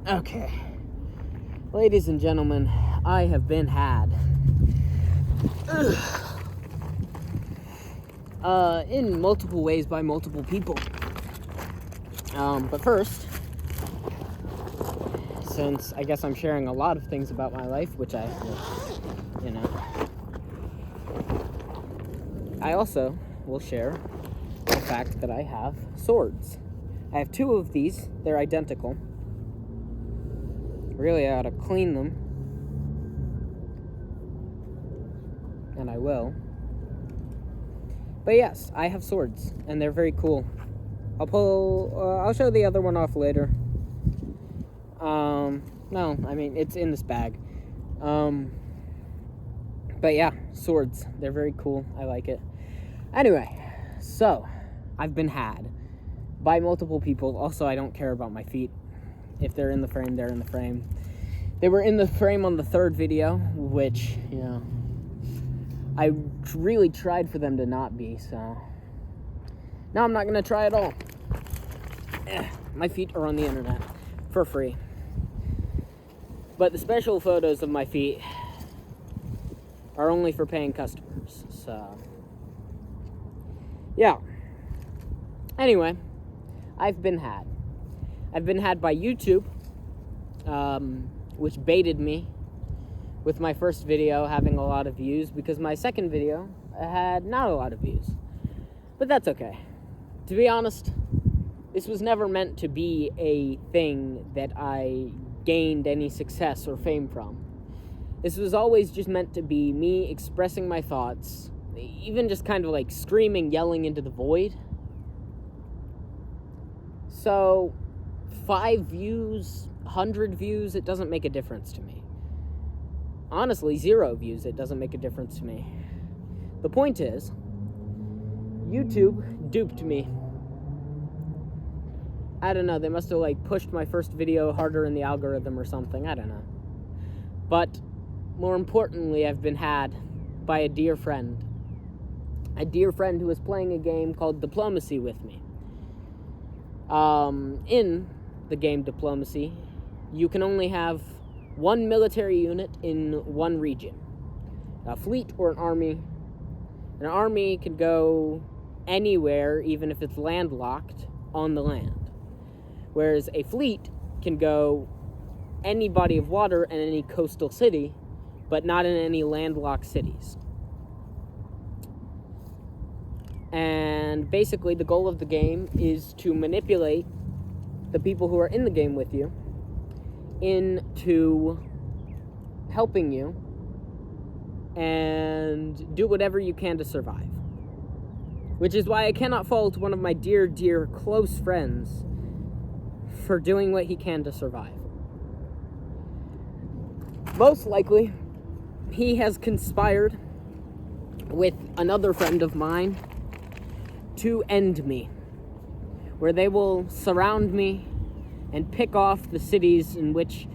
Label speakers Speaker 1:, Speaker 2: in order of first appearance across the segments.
Speaker 1: Okay. Ladies and gentlemen, I have been had. In multiple ways by multiple people. But first, since I guess I'm sharing a lot of things about my life, which I also will share the fact that I have swords. I have two of these. They're identical. Really, I ought to clean them. And I will. But yes, I have swords, and they're very cool. I'll show the other one off later. No, I mean, it's in this bag. But yeah, swords. They're very cool. I like it. Anyway, so, I've been had by multiple people. Also, I don't care about my feet. If they're in the frame, they're in the frame. They were in the frame on the third video, which, I really tried for them to not be, so now I'm not going to try at all. My feet are on the internet for free. But the special photos of my feet are only for paying customers, so yeah. Anyway, I've been had. I've been had by YouTube, which baited me with my first video having a lot of views, because my second video had not a lot of views. But that's okay. To be honest, this was never meant to be a thing that I gained any success or fame from. This was always just meant to be me expressing my thoughts, even just kind of like screaming, yelling into the void. So, 5 views, 100 views, it doesn't make a difference to me. Honestly, 0 views, it doesn't make a difference to me. The point is, YouTube duped me. I don't know, they must have pushed my first video harder in the algorithm or something, I don't know. But, more importantly, I've been had by a dear friend. A dear friend who was playing a game called Diplomacy with me. In the game Diplomacy, you can only have one military unit in one region. A fleet or an army. An army can go anywhere, even if it's landlocked, on the land. Whereas a fleet can go any body of water and any coastal city, but not in any landlocked cities. And basically the goal of the game is to manipulate the people who are in the game with you into helping you and do whatever you can to survive. Which is why I cannot fault one of my dear, dear close friends for doing what he can to survive. Most likely, he has conspired with another friend of mine to end me, where they will surround me and pick off the cities in which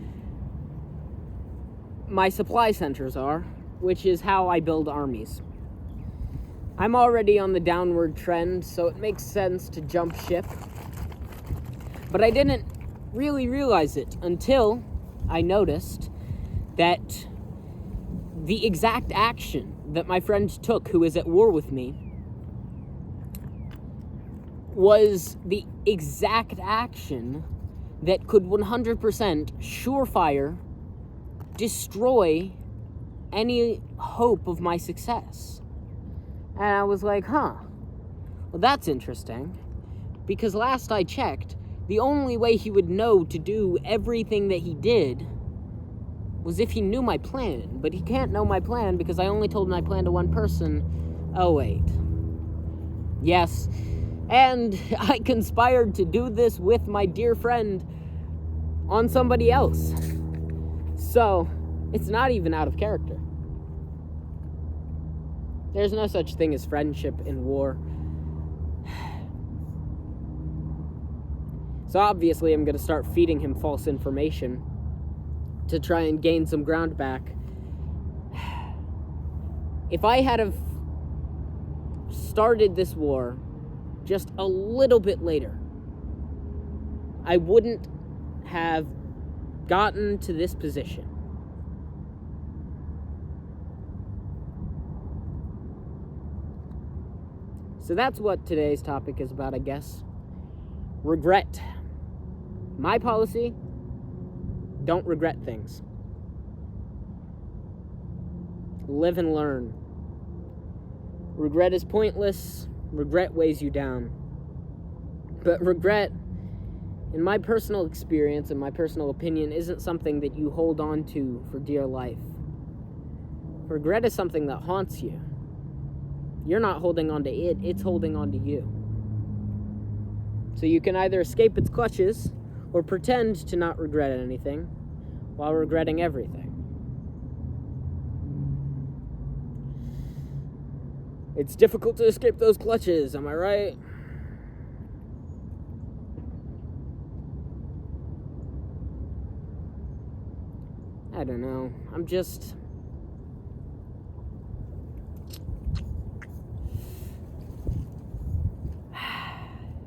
Speaker 1: my supply centers are, which is how I build armies. I'm already on the downward trend, so it makes sense to jump ship. But I didn't really realize it until I noticed that the exact action that my friend took, who is at war with me, was the exact action that could 100% surefire destroy any hope of my success. And I was like, well, that's interesting. Because last I checked, the only way he would know to do everything that he did was if he knew my plan. But he can't know my plan because I only told my plan to one person. Oh, wait. Yes. And I conspired to do this with my dear friend on somebody else. So, it's not even out of character. There's no such thing as friendship in war. So obviously I'm going to start feeding him false information to try and gain some ground back. If I had have started this war just a little bit later, I wouldn't have gotten to this position. So that's what today's topic is about, I guess. Regret. My policy: don't regret things. Live and learn. Regret is pointless. Regret weighs you down. But regret, in my personal experience and my personal opinion, isn't something that you hold on to for dear life. Regret is something that haunts you. You're not holding on to it, it's holding on to you. So you can either escape its clutches or pretend to not regret anything while regretting everything. It's difficult to escape those clutches, am I right? I don't know. I'm just...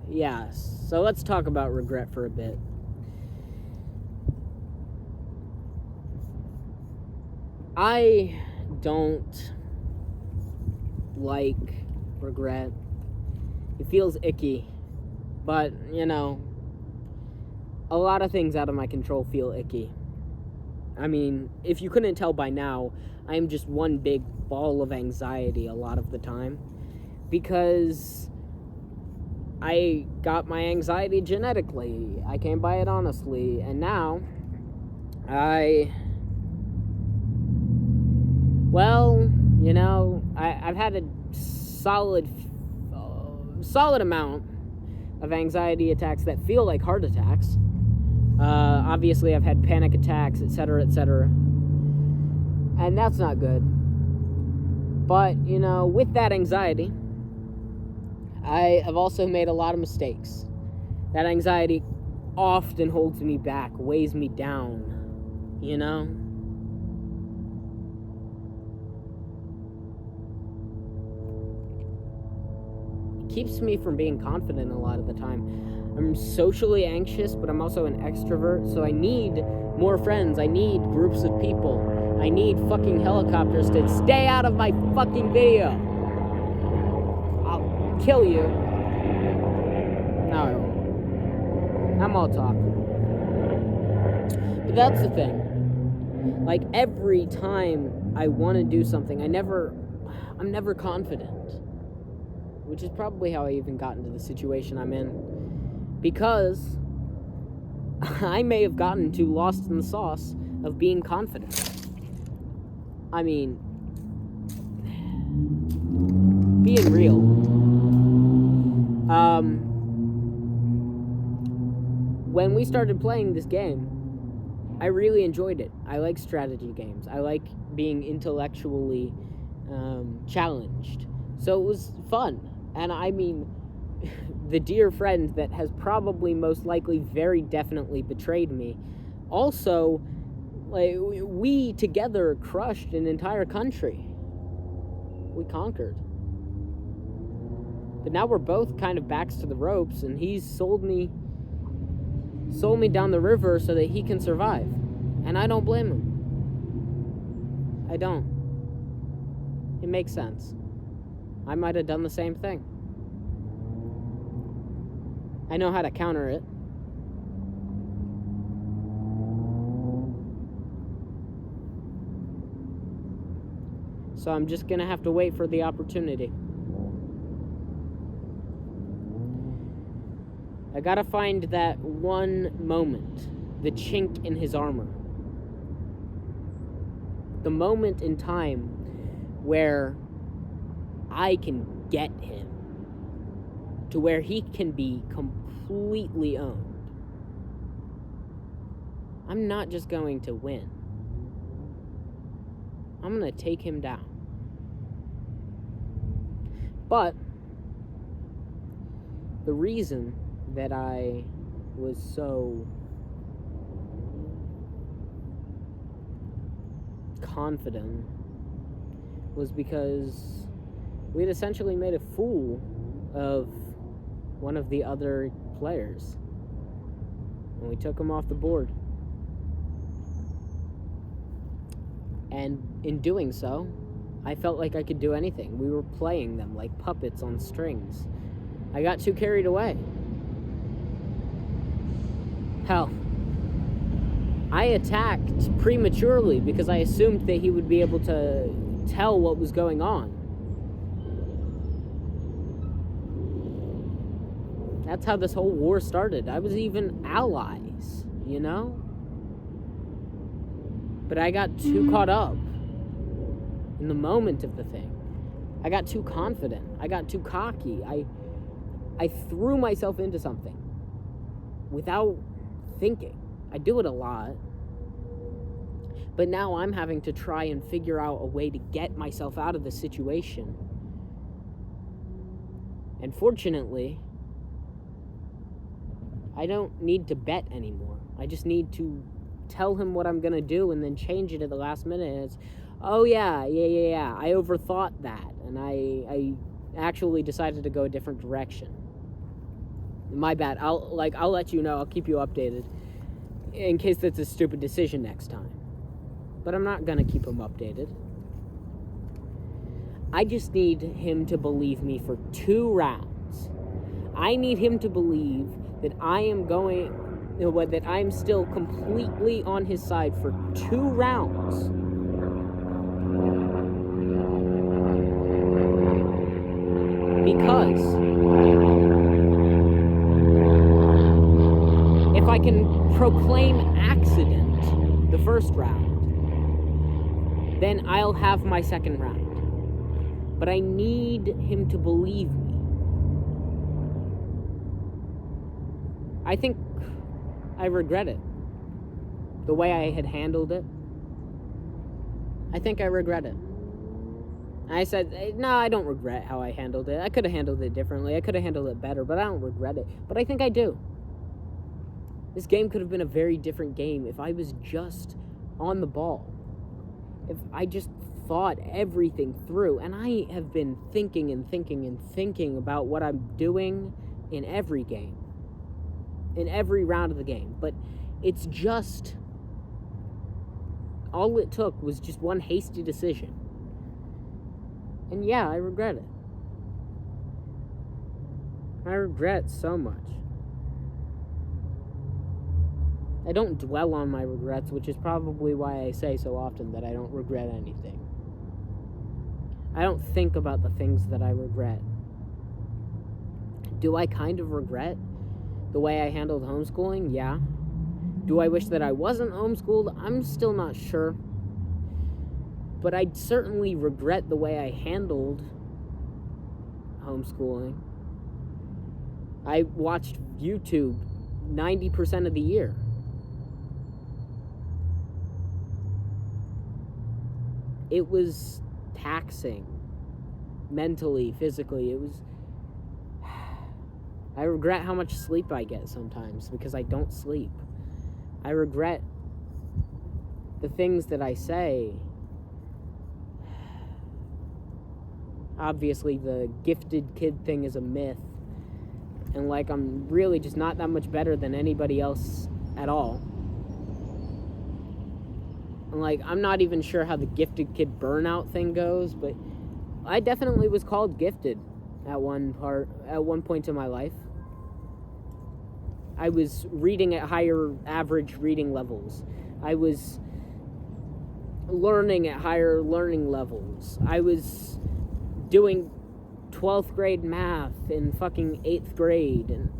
Speaker 1: yeah, so let's talk about regret for a bit. I don't like regret. It feels icky. But, you know, a lot of things out of my control feel icky. I mean, if you couldn't tell by now, I am just one big ball of anxiety a lot of the time. Because I got my anxiety genetically. I came by it honestly. And now, I've had a solid amount of anxiety attacks that feel like heart attacks. Obviously, I've had panic attacks, etc., etc. And that's not good. But, with that anxiety, I have also made a lot of mistakes. That anxiety often holds me back, weighs me down, It keeps me from being confident a lot of the time. I'm socially anxious, but I'm also an extrovert, so I need more friends. I need groups of people. I need fucking helicopters to stay out of my fucking video. I'll kill you. No, I won't. I'm all talk. But that's the thing. Like, every time I want to do something, I'm never confident. Which is probably how I even got into the situation I'm in. Because I may have gotten too lost in the sauce of being confident. I mean, being real. When we started playing this game, I really enjoyed it. I like strategy games. I like being intellectually challenged. So it was fun. And I mean, the dear friend that has probably most likely very definitely betrayed me, also, like, we together crushed an entire country. We conquered. But now we're both kind of backs to the ropes, and he's sold me down the river so that he can survive. And I don't blame him. I don't. It makes sense. I might have done the same thing. I know how to counter it. So I'm just gonna have to wait for the opportunity. I gotta find that one moment, the chink in his armor. The moment in time where I can get him to where he can be completely owned. I'm not just going to win. I'm going to take him down. But the reason that I was so confident was because we had essentially made a fool of one of the other players. And we took him off the board. And in doing so, I felt like I could do anything. We were playing them like puppets on strings. I got too carried away. Hell, I attacked prematurely because I assumed that he would be able to tell what was going on. That's how this whole war started. I was even allies, you know? But I got too caught up in the moment of the thing. I got too confident. I got too cocky. I threw myself into something without thinking. I do it a lot. But now I'm having to try and figure out a way to get myself out of the situation. And fortunately, I don't need to bet anymore. I just need to tell him what I'm going to do and then change it at the last minute. It's, oh yeah, I overthought that. And I actually decided to go a different direction. My bad. I'll let you know. I'll keep you updated in case that's a stupid decision next time. But I'm not going to keep him updated. I just need him to believe me for 2 rounds. I need him to believe that that I'm still completely on his side for 2 rounds. Because if I can proclaim accident the first round, then I'll have my second round. But I need him to believe me. I think I regret it. The way I had handled it. I think I regret it. I said, no, I don't regret how I handled it. I could have handled it differently. I could have handled it better, but I don't regret it. But I think I do. This game could have been a very different game if I was just on the ball. If I just thought everything through. And I have been thinking about what I'm doing in every game. In every round of the game. But it's just... all it took was just one hasty decision. And yeah, I regret it. I regret so much. I don't dwell on my regrets, which is probably why I say so often that I don't regret anything. I don't think about the things that I regret. Do I kind of regret the way I handled homeschooling? Yeah. Do I wish that I wasn't homeschooled? I'm still not sure. But I certainly regret the way I handled homeschooling. I watched YouTube 90% of the year. It was taxing. Mentally, physically. I regret how much sleep I get sometimes because I don't sleep. I regret the things that I say. Obviously, the gifted kid thing is a myth. And, I'm really just not that much better than anybody else at all. And, I'm not even sure how the gifted kid burnout thing goes, but I definitely was called gifted at one point in my life. I was reading at higher average reading levels. I was learning at higher learning levels. I was doing 12th grade math in fucking 8th grade. And,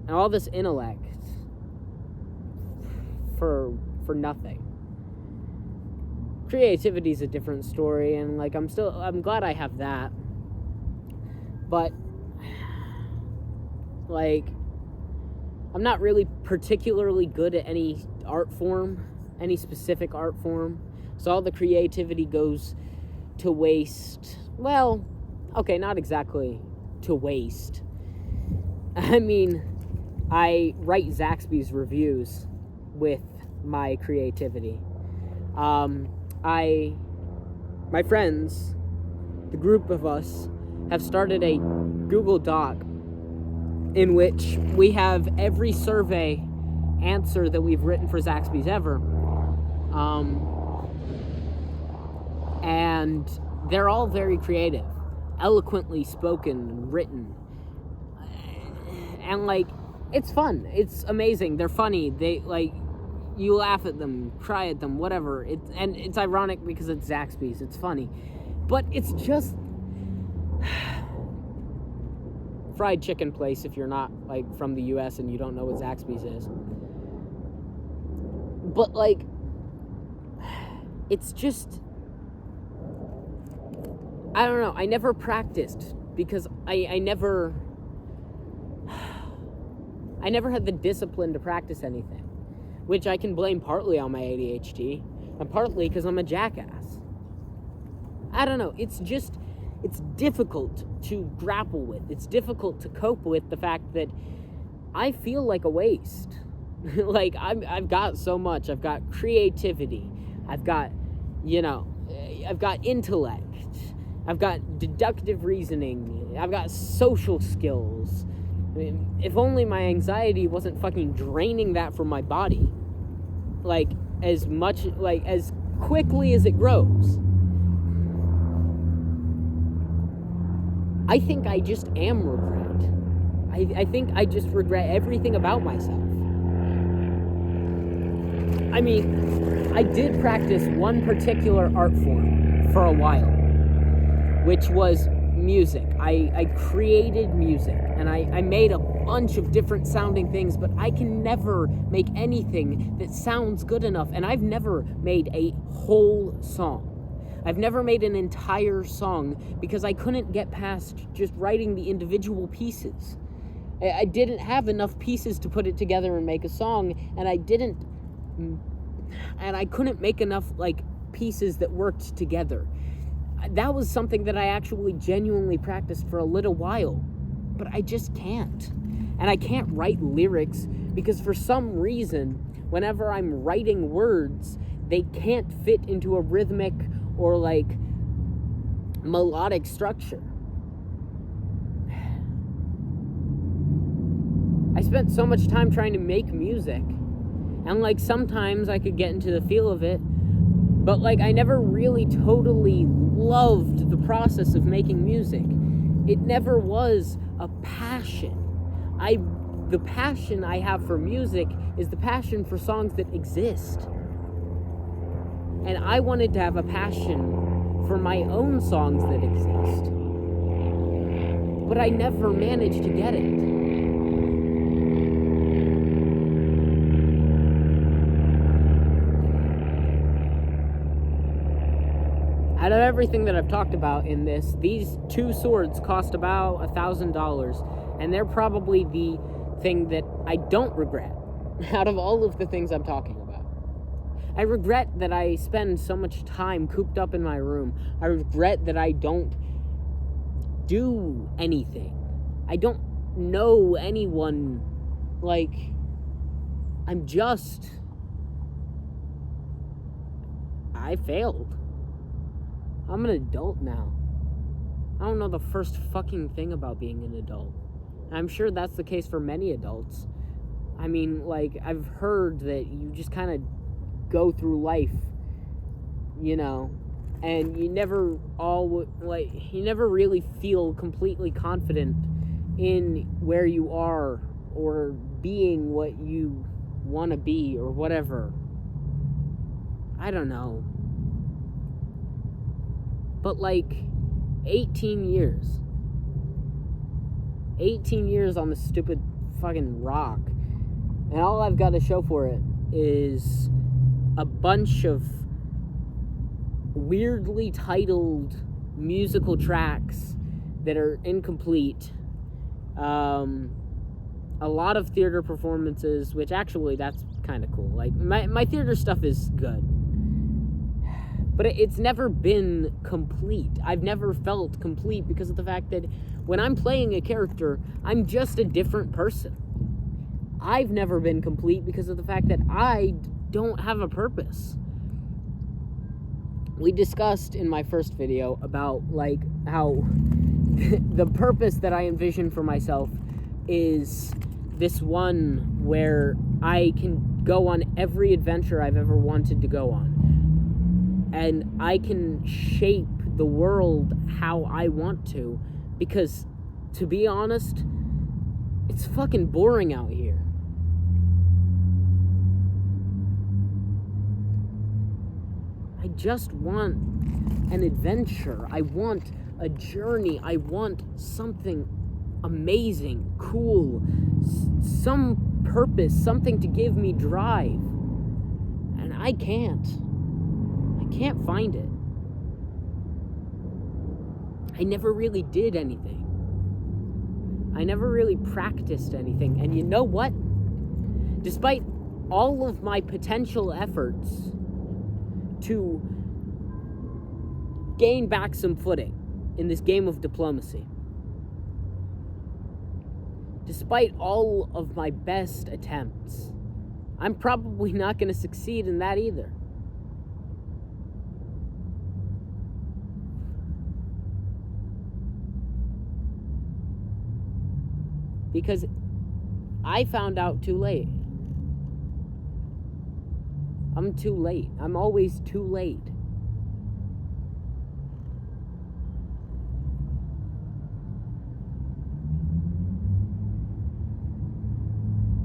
Speaker 1: and all this intellect for nothing. Creativity is a different story, and I'm glad I have that. But I'm not really particularly good at any art form, any specific art form. So all the creativity goes to waste. Well, okay, not exactly to waste. I mean, I write Zaxby's reviews with my creativity. My friends, the group of us, have started a Google Doc in which we have every survey answer that we've written for Zaxby's ever And they're all very creative, eloquently spoken and written. And, like, it's fun. It's amazing. They're funny. They, like, you laugh at them, cry at them, whatever. And it's ironic because it's Zaxby's. It's funny. But it's just fried chicken place if you're not, like, from the U.S. and you don't know what Zaxby's is. But, like, it's just, I don't know. I never practiced because I never had the discipline to practice anything, which I can blame partly on my ADHD and partly because I'm a jackass. I don't know. It's difficult to grapple with. It's difficult to cope with the fact that I feel like a waste. Like, I've got so much. I've got creativity. I've got, I've got intellect. I've got deductive reasoning. I've got social skills. I mean, if only my anxiety wasn't fucking draining that from my body, like, as quickly as it grows. I think I just am regret. I think I just regret everything about myself. I mean, I did practice one particular art form for a while, which was music. I created music, and I made a bunch of different sounding things, but I can never make anything that sounds good enough, and I've never made a whole song. I've never made an entire song because I couldn't get past just writing the individual pieces. I didn't have enough pieces to put it together and make a song, and I couldn't make enough, like, pieces that worked together. That was something that I actually genuinely practiced for a little while, but I just can't. And I can't write lyrics because for some reason, whenever I'm writing words, they can't fit into a rhythmic or, like, melodic structure. I spent so much time trying to make music, and, like, sometimes I could get into the feel of it, but, like, I never really totally loved the process of making music. It never was a passion. The passion I have for music is the passion for songs that exist. And I wanted to have a passion for my own songs that exist. But I never managed to get it. Out of everything that I've talked about in this, these two swords cost about $1,000, and they're probably the thing that I don't regret out of all of the things I'm talking about. I regret that I spend so much time cooped up in my room. I regret that I don't do anything. I don't know anyone. Like, I failed. I'm an adult now. I don't know the first fucking thing about being an adult. And I'm sure that's the case for many adults. I mean, like, I've heard that you just kind of go through life, and you never really feel completely confident in where you are or being what you want to be or whatever. I don't know. But, like, 18 years on this stupid fucking rock, and all I've got to show for it is a bunch of weirdly titled musical tracks that are incomplete, a lot of theater performances, which actually that's kind of cool. Like, my theater stuff is good, but it's never been complete. I've never felt complete because of the fact that when I'm playing a character, I'm just a different person. I've never been complete because of the fact that I don't have a purpose. We discussed in my first video about, like, how the purpose that I envision for myself is this one where I can go on every adventure I've ever wanted to go on. And I can shape the world how I want to, because, to be honest, it's fucking boring out here. I just want an adventure. I want a journey. I want something amazing, cool, some purpose, something to give me drive. And I can't find it. I never really did anything. I never really practiced anything. And you know what? Despite all of my potential efforts to gain back some footing in this game of diplomacy, despite all of my best attempts, I'm probably not going to succeed in that either. Because I found out too late. I'm too late. I'm always too late.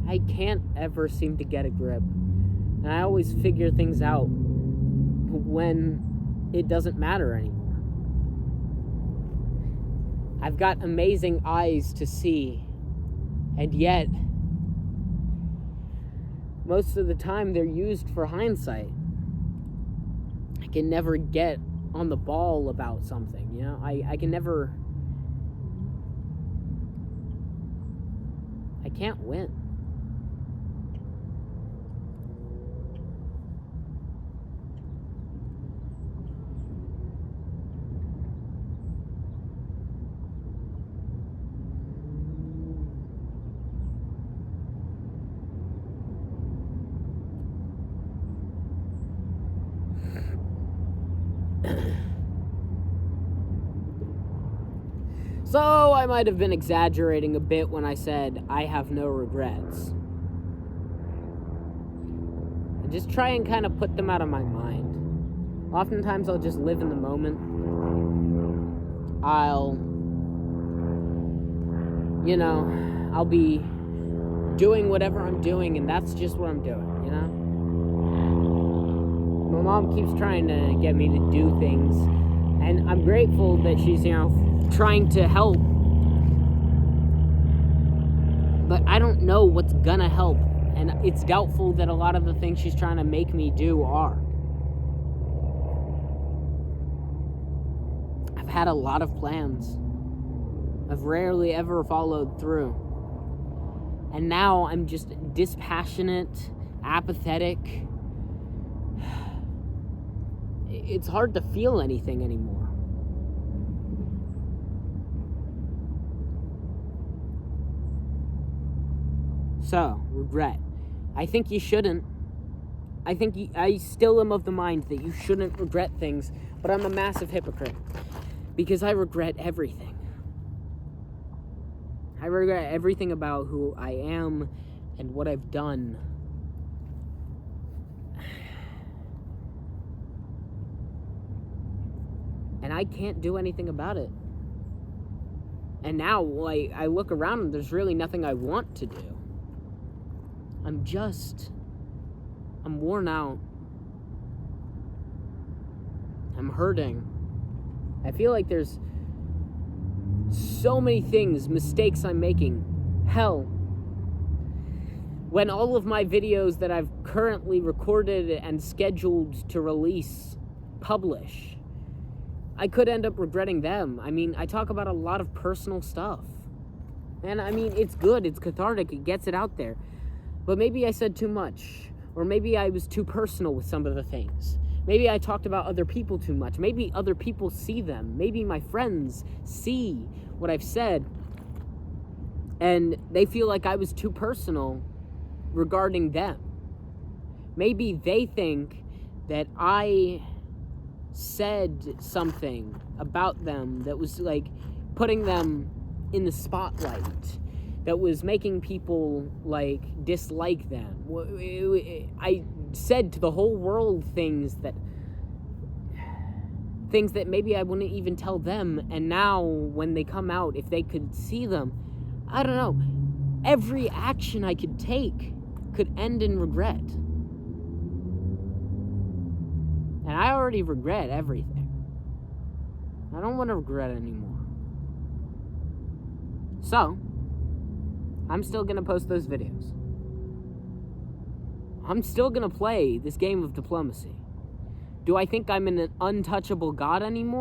Speaker 1: I can't ever seem to get a grip. And I always figure things out when it doesn't matter anymore. I've got amazing eyes to see, and yet most of the time they're used for hindsight. I can never get on the ball about something, you know? I can't win. So I might have been exaggerating a bit when I said I have no regrets. I just try and kind of put them out of my mind. Oftentimes I'll just live in the moment. I'll be doing whatever I'm doing, and that's just what I'm doing, you know? My mom keeps trying to get me to do things, and I'm grateful that she's, trying to help, but I don't know what's gonna help, and it's doubtful that a lot of the things she's trying to make me do are. I've had a lot of plans. I've rarely ever followed through, and now I'm just dispassionate, apathetic. It's hard to feel anything anymore. So, regret. I think you shouldn't. I still am of the mind that you shouldn't regret things, but I'm a massive hypocrite. Because I regret everything. I regret everything about who I am and what I've done. And I can't do anything about it. And now, I look around and there's really nothing I want to do. I'm worn out. I'm hurting. I feel like there's so many things, mistakes I'm making. Hell, when all of my videos that I've currently recorded and scheduled to release publish, I could end up regretting them. I talk about a lot of personal stuff. And it's good, it's cathartic, it gets it out there. But maybe I said too much, or maybe I was too personal with some of the things. Maybe I talked about other people too much. Maybe other people see them. Maybe my friends see what I've said, and they feel like I was too personal regarding them. Maybe they think that I said something about them that was putting them in the spotlight, that was making people, like, dislike them. I said to the whole world things that maybe I wouldn't even tell them, and now when they come out, if they could see them, I don't know, every action I could take could end in regret. And I already regret everything. I don't want to regret anymore. So, I'm still gonna post those videos. I'm still gonna play this game of diplomacy. Do I think I'm an untouchable god anymore?